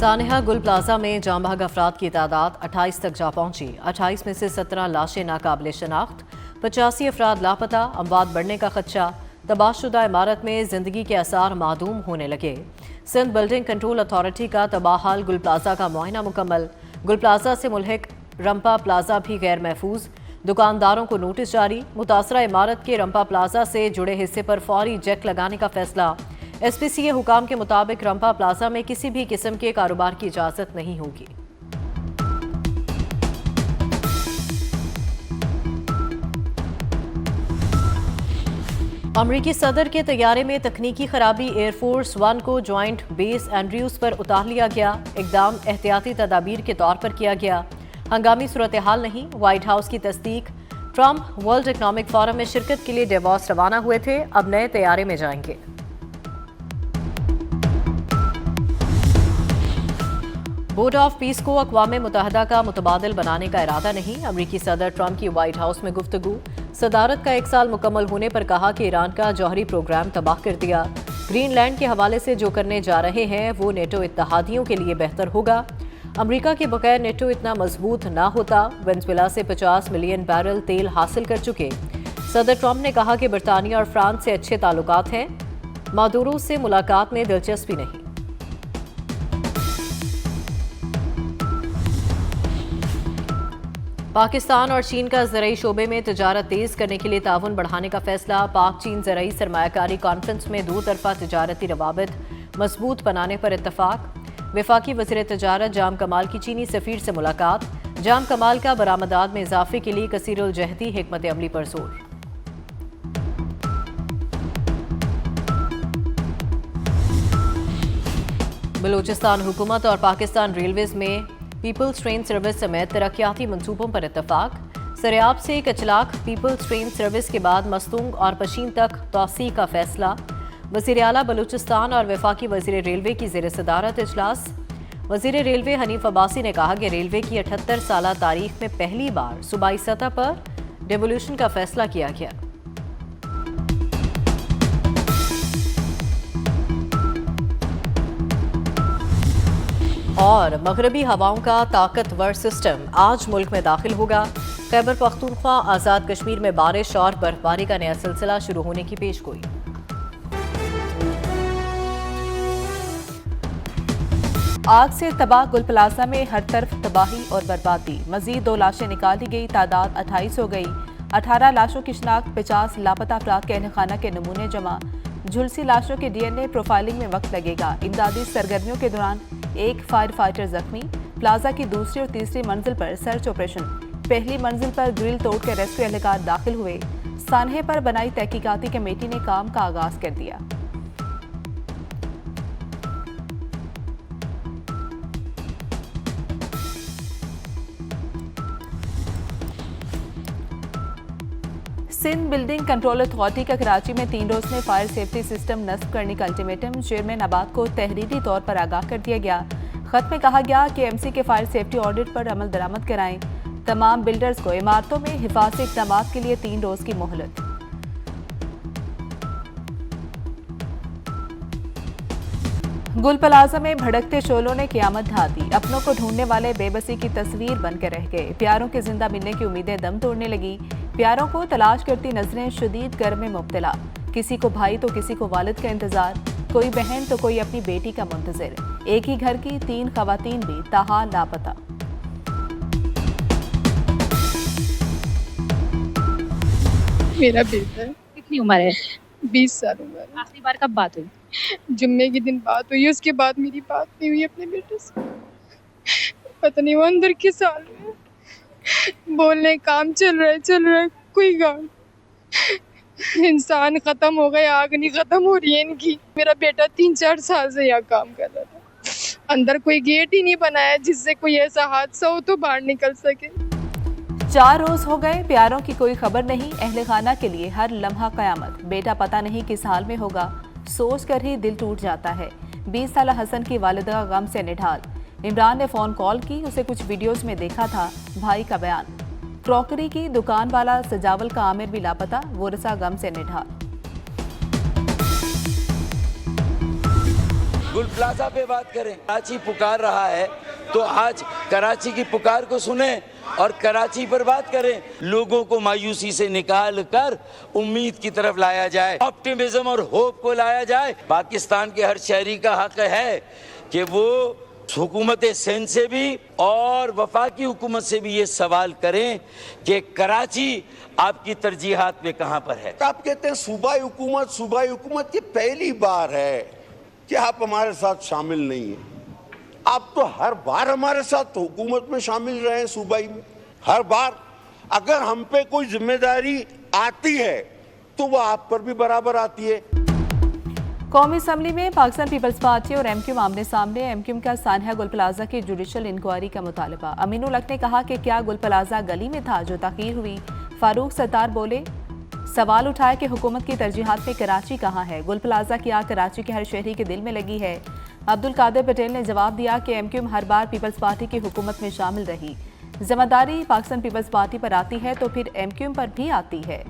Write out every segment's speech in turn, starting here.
सानिहा गुल प्लाजा में जाम भाग अफराद की तादाद 28 तक जा पहुंची। 28 में से 17 लाशें नाकाबिले शनाख्त, 85 अफराद लापता। अमवात बढ़ने का खदशा। तबाहशुदा इमारत में जिंदगी के आसार मादूम होने लगे। सिंध बिल्डिंग कंट्रोल अथॉरिटी का तबाहाल गुल प्लाजा का मुआयना मुकम्मल। गुल प्लाजा से मुल्हिक रंपा प्लाजा भी गैर महफूज। दुकानदारों को नोटिस जारी। मुतासरा इमारत के रंपा प्लाजा से जुड़े हिस्से पर फौरी जैक लगाने का फैसला। SPCA हुकाम के मुताबिक रंपा प्लाजा में किसी भी किस्म के कारोबार की इजाजत नहीं होगी। अमरीकी सदर के तैयारे में तकनीकी खराबी। एयरफोर्स 1 को ज्वाइंट बेस एंड्रयूज पर उतार लिया गया। इकदाम एहतियाती तदाबीर के तौर पर किया गया। हंगामी सूरत हाल नहीं। व्हाइट हाउस की तस्दीक। ट्रंप वर्ल्ड इकनॉमिक फोरम में शिरकत के लिए डेवॉस रवाना हुए थे, अब नए तैयारे में जाएंगे। बोर्ड ऑफ पीस को अक़वाम मुत्तहदा का मुतबादिल बनाने का इरादा नहीं। अमरीकी सदर ट्रंप की व्हाइट हाउस में गुफ्तगू। सदारत का 1 साल मुकम्मल होने पर कहा कि ईरान का जौहरी प्रोग्राम तबाह कर दिया। ग्रीनलैंड के हवाले से जो करने जा रहे हैं वो नेटो इत्तहादियों के लिए बेहतर होगा। अमरीका के बगैर नेटो इतना मजबूत ना होता। वेनेजुएला से 50 मिलियन बैरल तेल हासिल कर चुके। सदर ट्रंप ने कहा कि बरतानिया और फ्रांस से अच्छे ताल्लुकात हैं। मादुरो से मुलाकात में दिलचस्पी नहीं। पाकिस्तान और चीन का ज़राई शोबे में तजारत तेज़ करने के लिए ताउन बढ़ाने का फैसला। पाक चीन ज़राई सरमायाकारी कॉन्फ्रेंस में दो तरफा तजारती रवाबित मजबूत बनाने पर इत्तफाक। वफाकी वज़ीर तजारत जाम कमाल की चीनी सफ़ीर से मुलाकात। जाम कमाल का बरामदात में इजाफे के लिए कसीरुल जहदी हिकमत अमली पर जोर। बलूचिस्तान हुकूमत और पाकिस्तान रेलवेज में पीपल्स ट्रेन सर्विस समेत तरक्याती मंसूबों पर इत्तफाक। सरेआब से कचलाक पीपल्स ट्रेन सर्विस के बाद मस्तूंग और पशीन तक तोसी का फैसला। वज़ीर आला बलूचिस्तान और वफाकी वज़ीर रेलवे की ज़ेर सदारत इजलास। वज़ीर रेलवे हनीफ अब्बासी ने कहा कि रेलवे की 78 साला तारीख में पहली बार सूबाई सतह पर डेवोल्यूशन का फैसला किया गया। और मगरबी हवाओं का ताकतवर सिस्टम आज मुल्क में दाखिल होगा। खैबर पख्तूनख्वा आज़ाद कश्मीर में बारिश और बर्फबारी का नया सिलसिला शुरू होने की पेशगोई। आग से तबाह गुल प्लाजा में हर तरफ तबाही और बर्बादी। मजीद 2 लाशें निकाली गई, तादाद 28 हो गई। 18 लाशों की शिनाख्त, 50 लापता अफराद के अहलखाना के नमूने जमा। झुलसी लाशों के DNA प्रोफाइलिंग में वक्त लगेगा। इमदादी सरगर्मियों के दौरान एक फायर फाइटर जख्मी। प्लाजा की दूसरी और तीसरी मंजिल पर सर्च ऑपरेशन। पहली मंजिल पर ग्रिल तोड़ कर रेस्क्यू एहलकार दाखिल हुए। सानहे पर बनाई तहकीकाती कमेटी ने काम का आगाज कर दिया। सिंध बिल्डिंग कंट्रोल अथॉरिटी का कराची में 3 रोज में फायर सेफ्टी सिस्टम नस्ब करने का अल्टीमेटम। चेयरमैन आबाद को तहरीरी तौर पर आगाह कर दिया गया। खत में कहा गया कि MC के फायर सेफ्टी ऑडिट पर अमल दरामद कराएं। तमाम बिल्डर्स को इमारतों में हिफाजती इक़दामात के लिए 3 रोज की मोहलत। गुल प्लाजा में भड़कते शोलों ने क़यामत ढा दी। अपनों को ढूंढने वाले बेबसी की तस्वीर बनकर रह गए। प्यारों के जिंदा मिलने की उम्मीदें दम तोड़ने लगी। प्यारों को तलाश करती नजरें शदीद गर्म में मुब्तला। किसी को भाई तो किसी को वालिद का इंतजार, कोई बहन तो कोई अपनी बेटी का मुंतजिर। एक ही घर की 3 खवातीन भी ताहाल लापता। मेरा बेटा है। कितनी उम्र है? 20 साल उम्र है। आखिरी बार कब बात हुई? जुम्मे के दिन बात हुई, उसके बाद मेरी बात नहीं हुई अपने बेटे से। पता नहीं वो अंदर किस हाल में है। बोलने काम चल रहा है कोई काम। इंसान खत्म हो गए, आग नहीं खत्म हो रही है इनकी। मेरा बेटा 3-4 साल से यहाँ काम कर रहा था। अंदर कोई गेट ही नहीं बनाया जिससे कोई ऐसा हादसा हो तो बाहर निकल सके। 4 रोज हो गए, प्यारों की कोई खबर नहीं। अहले खाना के लिए हर लम्हा कयामत। बेटा पता नहीं किस हाल में होगा, सोच कर ही दिल टूट जाता है। 20 साल हसन की वालिदा गम से निढाल। इमरान ने फ़ोन कॉल की, उसे कुछ वीडियोस में देखा था। भाई का बयान। क्रॉकरी की दुकान वाला सजावल का आमिर भी लापता, वो रसा गम से निढाल। गुल प्लाजा पे बात करें। कराची पुकार रहा है तो आज कराची की पुकार को सुने और कराची पर बात करें। लोगों को मायूसी से निकाल कर उम्मीद की तरफ लाया जाए, ऑप्टिमिज्म और होप को लाया जाए। पाकिस्तान के हर शहरी का हक है कि वो हुकूमत सिंध से भी और वफाकी हुकूमत से भी ये सवाल करें कि कराची आपकी तरजीहात में कहां पर है। आप कहते हैं सूबाई हुकूमत ये पहली बार है कि आप हमारे साथ शामिल नहीं हैं। आप तो हर बार हमारे साथ हुकूमत में शामिल रहे हैं, सूबाई में हर बार। अगर हम पे कोई जिम्मेदारी आती है तो वो आप पर भी बराबर आती है। कौमी असम्बली में पाकिस्तान पीपल्स पार्टी और एमक्यूएम आमने सामने। एमक्यूएम का सानिया गुल प्लाजा की जुडिशल इंक्वायरी का मुतालबा। अमीनुल हक ने कहा कि क्या गुल प्लाजा गली में था जो ताखीर हुई। फारूक सत्तार बोले, सवाल उठाया कि हुकूमत की तरजीहात में कराची कहाँ है। गुल प्लाजा की आग कराची के हर शहरी के दिल में लगी है। अब्दुल कादिर पटेल ने जवाब दिया कि एमक्यूएम हर बार पीपल्स पार्टी की हुकूमत में शामिल रही। जिम्मेदारी पाकिस्तान पीपल्स पार्टी पर आती है तो फिर एमक्यूएम पर भी आती है।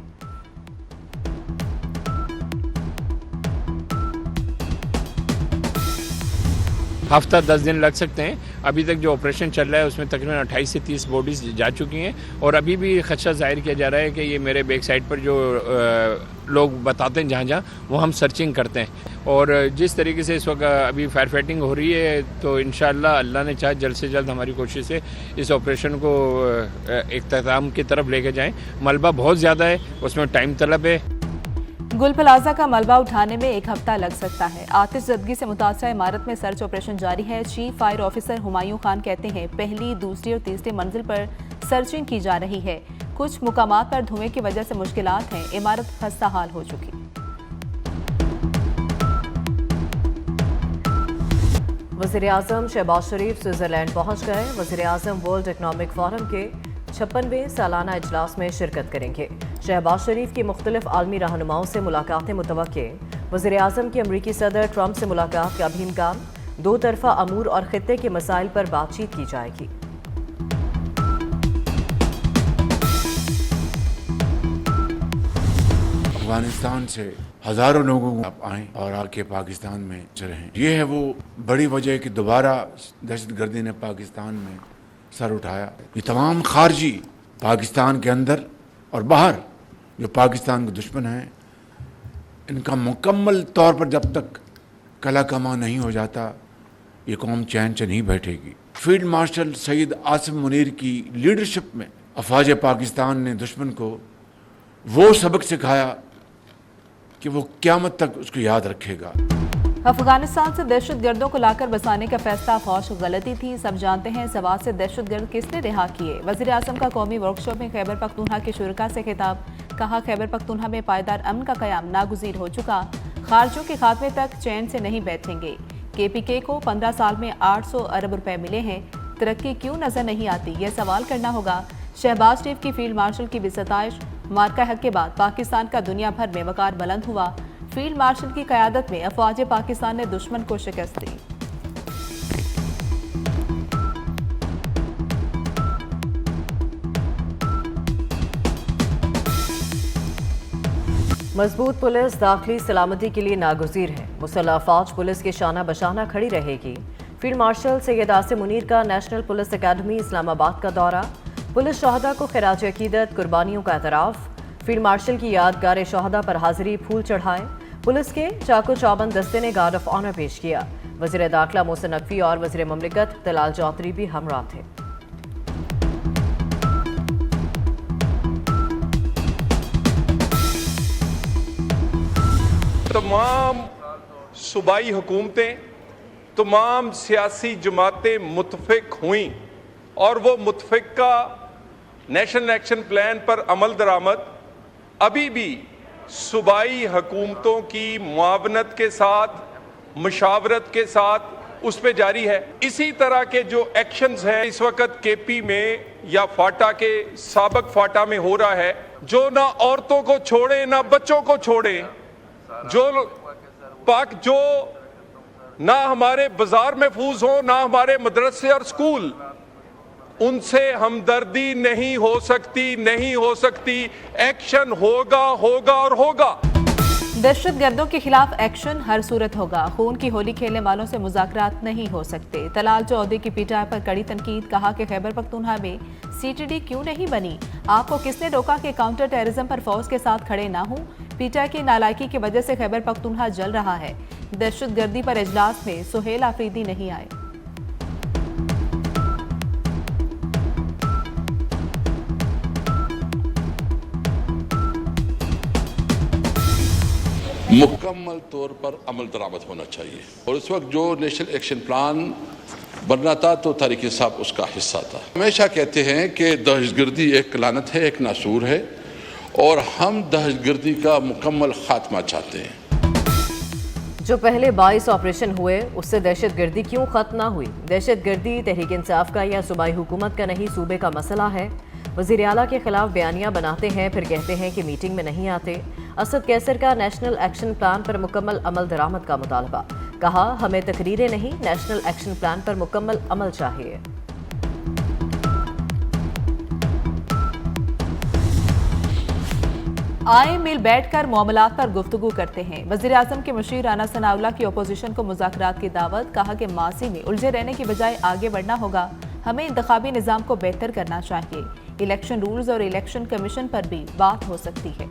हफ्ता 10 दिन लग सकते हैं। अभी तक जो ऑपरेशन चल रहा है उसमें तकरीबन 28 से 30 बॉडीज़ जा चुकी हैं और अभी भी खदशा जाहिर किया जा रहा है कि ये मेरे बैक साइड पर जो लोग बताते हैं जहाँ जहाँ वो हम सर्चिंग करते हैं। और जिस तरीके से इस वक्त अभी फायर फाइटिंग हो रही है तो इंशाअल्लाह अल्लाह ने चाहे जल्द से जल्द हमारी कोशिश है इस ऑपरेशन को इख्तिताम की तरफ लेके जाएँ। मलबा बहुत ज़्यादा है, उसमें टाइम तलब है। गुल प्लाजा का मलबा उठाने में 1 हफ्ता लग सकता है। आतिश ज़दगी से मुतासरा इमारत में सर्च ऑपरेशन जारी है। Chief fire officer Humayun Khan कहते हैं पहली, दूसरी और तीसरी मंजिल पर सर्चिंग की जा रही है। कुछ मुकामात पर धुएं की वजह से मुश्किलात हैं। इमारत खस्ता हाल हो चुकी। वज़ीर-ए-आज़म शहबाज शरीफ स्विट्ज़रलैंड पहुंच गए। वज़ीर-ए-आज़म वर्ल्ड इकनॉमिक फोरम के 56वें सालाना इजलास में शिरकत करेंगे। शहबाज शरीफ की मुख्तलिफ आलमी रहनुमाओं से मुलाकातें मुतवक्के। वज़ीर-ए-आज़म की अमरीकी सदर ट्रंप से मुलाकात का भी इम्कान। 2 तरफ़ा अमूर और खित्ते के मसाइल पर बातचीत की जाएगी। अफगानिस्तान से हजारों लोगों को आप आए और आके पाकिस्तान में रहें। ये है वो बड़ी वजह कि दोबारा दहशतगर्दी ने पाकिस्तान में सर उठाया। ये तमाम खारजी पाकिस्तान के अंदर और बाहर जो पाकिस्तान के दुश्मन हैं, इनका मुकम्मल तौर पर जब तक कला कमा नहीं हो जाता ये कौम चैन से नहीं बैठेगी। फील्ड मार्शल सईद आसिम मुनीर की लीडरशिप में अफवाज पाकिस्तान ने दुश्मन को वो सबक सिखाया कि वो क़यामत तक उसको याद रखेगा। अफगानिस्तान से दहशतगर्दों को लाकर बसाने का फैसला फौज गलती थी। सब जानते हैं सवाल से दहशतगर्द किसने रिहा किए। वज़ीर-ए-आज़म का कौमी वर्कशॉप में खैबर पख्तूनख्वा के शुरका से खिताब। कहा खैबर पख्तूनख्वा में पायदार अमन का क़याम नागुज़ीर हो चुका। खारजों के खात्मे तक चैन से नहीं बैठेंगे। KPK को 15 साल में 800 अरब रुपए मिले हैं। तरक्की क्यों नजर नहीं आती, यह सवाल करना होगा। शहबाज शरीफ की फील्ड मार्शल की भी सताइश। मार्का हक के बाद पाकिस्तान का दुनिया भर में वक़ार बुलंद हुआ। फील्ड मार्शल की क़यादत में अफवाज पाकिस्तान ने दुश्मन को शिकस्त दी। मजबूत पुलिस दाखिली सलामती के लिए नागुज़ीर है। मुसल्लह फौज पुलिस के शाना बशाना खड़ी रहेगी। फील्ड मार्शल सैयद आसिम मुनीर का नेशनल पुलिस अकेडमी इस्लामाबाद का दौरा। पुलिस शहदा को खिराज अकीदत, कुर्बानियों का एतराफ़। फील्ड मार्शल की यादगार शहदा पर हाजिरी, फूल चढ़ाए। पुलिस के चाको चौबंद दस्ते ने गार्ड ऑफ ऑनर पेश किया। वज़ीर दाखिला मोहसिन नकवी और वज़ीर ममलिकत तलाल चौधरी भी हमरा थे। तमाम सूबाई हुकूमतें, तमाम सियासी जमातें मुतफिक हुई और वो मुतफिका नेशनल एक्शन प्लान पर अमल दरामद अभी भी सूबाई हुकूमतों की मुआवनत के साथ, मुशावरत के साथ उस पर जारी है। इसी तरह के जो एक्शंस हैं इस वक्त KP में या फाटा के साबक फाटा में हो रहा है, जो ना औरतों को छोड़े ना बच्चों को छोड़े, जो ना हमारे बाजार महफूज हो ना हमारे मदरसे और स्कूल, उनसे हमदर्दी नहीं हो सकती। एक्शन होगा और होगा। दहशतगर्दों के खिलाफ एक्शन हर सूरत होगा। खून की होली खेलने वालों से मुज़ाकरात नहीं हो सकते। तलाल चौधरी की पीटीआई पर कड़ी तनकीद। कहा कि खैबर पख्तूनख्वा में सीटीडी क्यों नहीं बनी? आपको किसने रोका कि काउंटर टेररिज्म पर फौज के साथ खड़े ना हों? पीटीआई की नालायकी की वजह से खैबर पख्तूनख्वा जल रहा है। दहशतगर्दी पर इजलास में सुहेल आफरीदी नहीं आए। मुकम्मल तौर पर अमल दरामद होना चाहिए। और उस वक्त जो नेशनल एक्शन प्लान बनना था तो तारिक साहब उसका हिस्सा था। हमेशा कहते हैं कि दहशतगर्दी एक लानत है, एक नासूर है, और हम दहशतगर्दी का मुकम्मल खात्मा चाहते हैं। जो पहले 22 ऑपरेशन हुए उससे दहशतगर्दी क्यों खत्म ना हुई? दहशतगर्दी तहरीक इंसाफ का या सूबाई हुकूमत का नहीं, सूबे का मसला है। वज़ीर आला के खिलाफ बयानियां बनाते हैं, फिर कहते हैं कि मीटिंग में नहीं आते। असद कैसर का नेशनल एक्शन प्लान पर मुकम्मल अमल दरामद का मुतालबा। कहा हमें तकरीरें नहीं, नेशनल एक्शन प्लान पर मुकम्मल अमल चाहिए। आए मिल बैठकर मामलात पर गुफ्तगू करते हैं। वज़ीर आज़म के मुशीर राना सनाउल्लाह की अपोजिशन को मुज़ाकरात की दावत। कहा कि मासी में उलझे रहने की बजाय आगे बढ़ना होगा। हमें इंतखाबी निज़ाम को बेहतर करना चाहिए। इलेक्शन रूल्स और इलेक्शन कमीशन पर भी बात हो सकती है।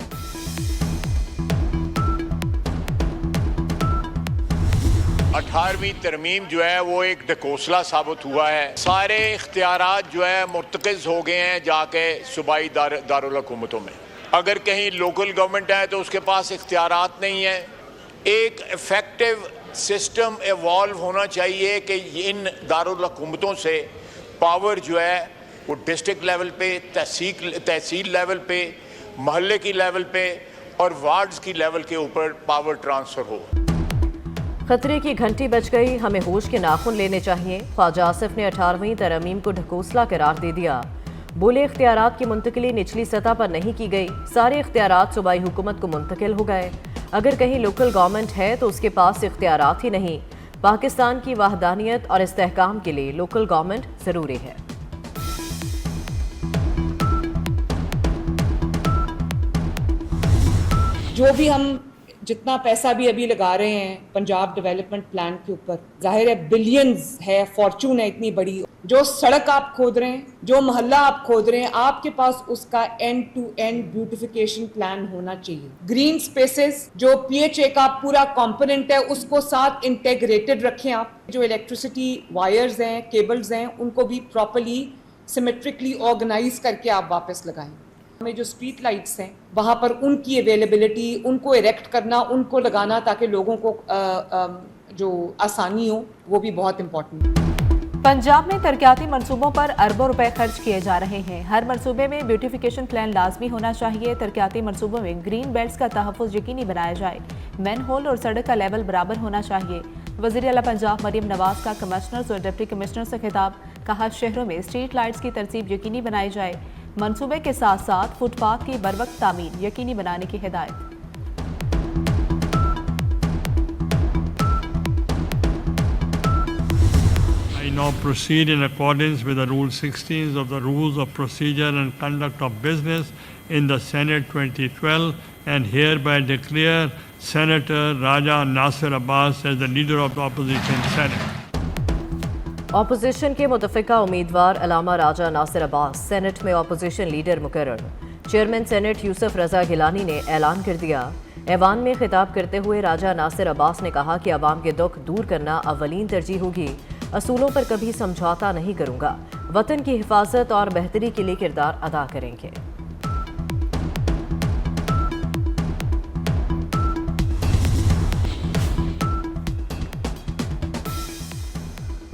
18वीं तरमीम जो है वो एक ढकोसला साबित हुआ है। सारे इख्तियारात जो है मुर्तकज़ हो गए हैं जाके सूबाई दारुल हुकूमतों में। अगर कहीं लोकल गवर्नमेंट है तो उसके पास इख्तियारात नहीं है। एक इफेक्टिव सिस्टम इवॉल्व होना चाहिए कि इन दारुल हुकूमतों से पावर जो है वो डिस्ट्रिक्ट लेवल पे, तहसील लेवल पे, महल्ले की लेवल पे और वार्ड्स की लेवल के ऊपर पावर ट्रांसफ़र हो। खतरे की घंटी बज गई, हमें होश के नाखून लेने चाहिए। ख्वाजा आसिफ ने 18वीं तरमीम को ढकोसला करार दे दिया। बोले इख्तियारात की मुंतकिली निचली सतह पर नहीं की गई, सारे इख्तियारात सूबाई हुकूमत को मुंतकिल हो गए। अगर कहीं लोकल गवर्नमेंट है तो उसके पास इख्तियारात ही नहीं। पाकिस्तान की वहदानियत और इस्तेहकाम के लिए लोकल गवर्नमेंट ज़रूरी है। जो भी हम जितना पैसा भी अभी लगा रहे हैं पंजाब डेवलपमेंट प्लान के ऊपर, जाहिर है बिलियंस है, फॉर्चून है इतनी बड़ी। जो सड़क आप खोद रहे हैं, जो मोहल्ला आप खोद रहे हैं, आपके पास उसका end to end beautification plan होना चाहिए। ग्रीन स्पेसेस जो PHA का पूरा कंपोनेंट है उसको साथ इंटेग्रेटेड रखें आप। जो इलेक्ट्रिसिटी वायर्स हैं, केबल्स हैं, उनको भी प्रॉपर्ली सिमेट्रिकली ऑर्गेनाइज करके आप वापस लगाएं। में जो स्ट्रीट लाइट्स हैं वहाँ पर उनकी अवेलेबिलिटी, उनको इरेक्ट करना, उनको लगाना ताकि लोगों को जो आसानी हो, वो भी बहुत इम्पोर्टेंट है। पंजाब में तरक्याती मनसूबों पर अरबों रुपए खर्च किए जा रहे हैं। हर मनसूबे में ब्यूटिफिकेशन प्लान लाजमी होना चाहिए। तरक्याती मनसूबों में ग्रीन बेल्ट्स का तहफ़्फ़ुज़ यकीनी बनाया जाए। मैन होल और सड़क का लेवल बराबर होना चाहिए। वज़ीर आला पंजाब मरियम नवाज का कमिश्नर्स और डिप्टी कमिश्नर से खिताब। कहा शहरों में स्ट्रीट लाइट्स की तरतीब यकीनी बनाई जाए। मनसूबे के साथ साथ फुटपाथ की बरवक्त तामीर यकीनी बनाने की हिदायत। I now proceed in accordance with the Rule 16 of the Rules of Procedure and Conduct of Business in the Senate 2012 and hereby declare Senator Raja Nasir Abbas as the leader of the opposition Senate. Opposition के मुतफ़िका उम्मीदवार अलामा राजा Nasir Abbas senate में opposition leader मुकर्रर। Chairman senate Yusuf रजा गिलानी ने ऐलान कर दिया। ऐवान में खिताब करते हुए राजा नासिर अब्बास ने कहा कि अवाम के दुख दूर करना अव्वलीन तरजीह होगी। असूलों पर कभी समझौता नहीं करूँगा। वतन की हिफाजत और बेहतरी के लिए किरदार अदा करेंगे।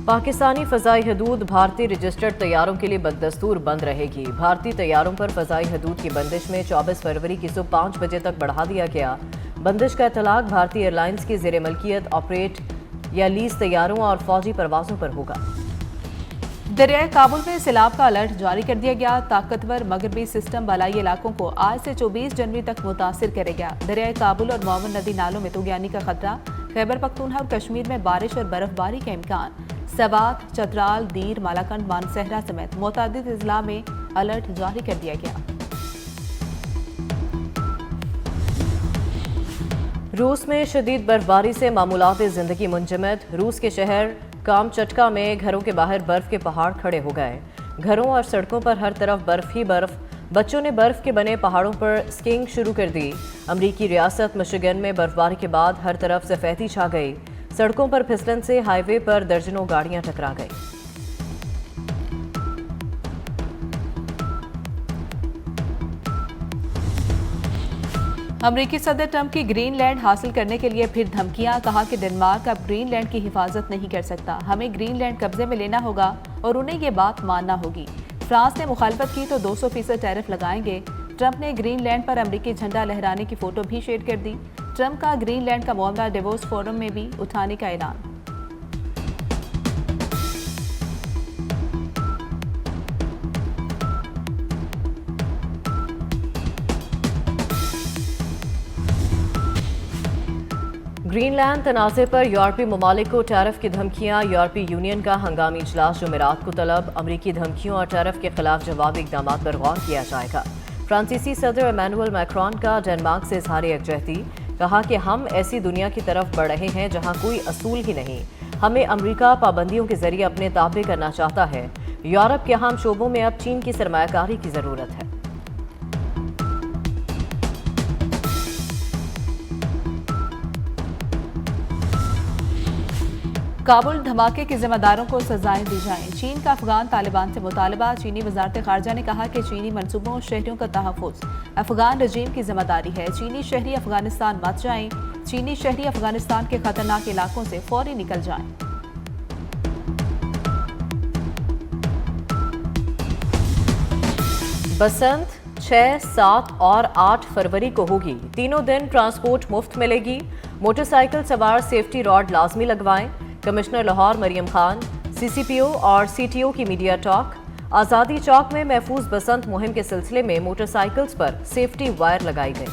पाकिस्तानी फ़ज़ाई हदूद भारतीय रजिस्टर्ड तैयारों के लिए बददस्तूर बंद रहेगी। भारतीय तैयारों पर फ़ज़ाई हदूद की बंदिश में 24 फरवरी की सुबह 5 बजे तक बढ़ा दिया गया। बंदिश का इतलाक भारतीय एयरलाइंस की ज़ेर मलकियत ऑपरेट या लीज तैयारों और फौजी परवाज़ों पर होगा। दरियाए काबुल में सैलाब का अलर्ट जारी कर दिया गया। ताकतवर मगरबी सिस्टम बलाई इलाकों को आज से 24 जनवरी तक मुतासिर करेगा। दरियाए काबुल और मावन नदी नालों में तूगियानी का खतरा। खैबर पख्तूनख्वा और कश्मीर में बारिश और बर्फबारी का इम्कान। सवात, चतराल, दीर, मालाकंड, मानसहरा समेत मुतअद्दिद अजला में अलर्ट जारी कर दिया गया। रूस में शदीद बर्फबारी से मामूलात ज़िंदगी मुंजमद। रूस के शहर कामचटका में घरों के बाहर बर्फ़ के पहाड़ खड़े हो गए। घरों और सड़कों पर हर तरफ बर्फ़ ही बर्फ़। बच्चों ने बर्फ़ के बने पहाड़ों पर स्कीइंग शुरू कर दी। अमरीकी रियासत मिशिगन में बर्फबारी के बाद हर तरफ सफ़ेदी छा गई। सड़कों पर फिसलन से हाईवे पर दर्जनों गाड़ियां टकरा गई। अमरीकी सदर ट्रंप की ग्रीनलैंड हासिल करने के लिए फिर धमकियां। कहा कि डेनमार्क अब ग्रीनलैंड की हिफाजत नहीं कर सकता। हमें ग्रीनलैंड कब्जे में लेना होगा और उन्हें ये बात मानना होगी। फ्रांस ने मुखालफत की तो 200% टैरिफ लगाएंगे। ट्रंप ने ग्रीनलैंड पर अमरीकी झंडा लहराने की फोटो भी शेयर कर दी। ट्रंप का ग्रीनलैंड का मामला डेवोस फोरम में भी उठाने का ऐलान। ग्रीनलैंड तनाज़े पर यूरोपीय ममालिक को टैरिफ की धमकियां। यूरोपीय यूनियन का हंगामी इजलास जुमेरात को तलब। अमरीकी धमकियों और टैरिफ के खिलाफ जवाबी इक़दाम पर गौर किया जाएगा। फ्रांसीसी सदर इमैनुअल मैक्रोन का डेनमार्क से इजहार यकजहती। कहा कि हम ऐसी दुनिया की तरफ बढ़ रहे हैं जहां कोई असूल ही नहीं। हमें अमरीका पाबंदियों के जरिए अपने ताबे करना चाहता है। यूरोप के अहम शोबों में अब चीन की सरमायाकारी की ज़रूरत है। काबुल धमाके के जिम्मेदारों को सजाएं दी जाएं। चीन का अफगान तालिबान से मुतालबा। चीनी वजारत खारजा ने कहा कि चीनी मनसूबों और शहरियों का तहफ़्फ़ुज़ अफगान रजीम की जिम्मेदारी है। चीनी शहरी अफगानिस्तान मत जाएं। चीनी शहरी अफगानिस्तान के खतरनाक इलाकों से फौरी निकल जाएं। बसंत 6, 7 और 8 फरवरी को होगी। तीनों दिन ट्रांसपोर्ट मुफ्त मिलेगी। मोटरसाइकिल सवार सेफ्टी रॉड लाजमी लगवाएं। कमिश्नर लाहौर मरियम खान, सीसीपीओ और सीटीओ की मीडिया टॉक। आज़ादी चौक में महफूज बसंत मुहिम के सिलसिले में मोटरसाइकिल्स पर सेफ्टी वायर लगाई गई।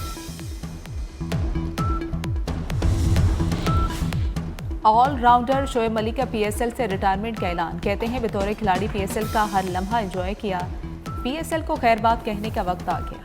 ऑलराउंडर शोएब मलिक का पीएसएल से रिटायरमेंट का ऐलान। कहते हैं बतौर खिलाड़ी पीएसएल का हर लम्हा एंजॉय किया। पीएसएल को खैरबाद कहने का वक्त आ गया।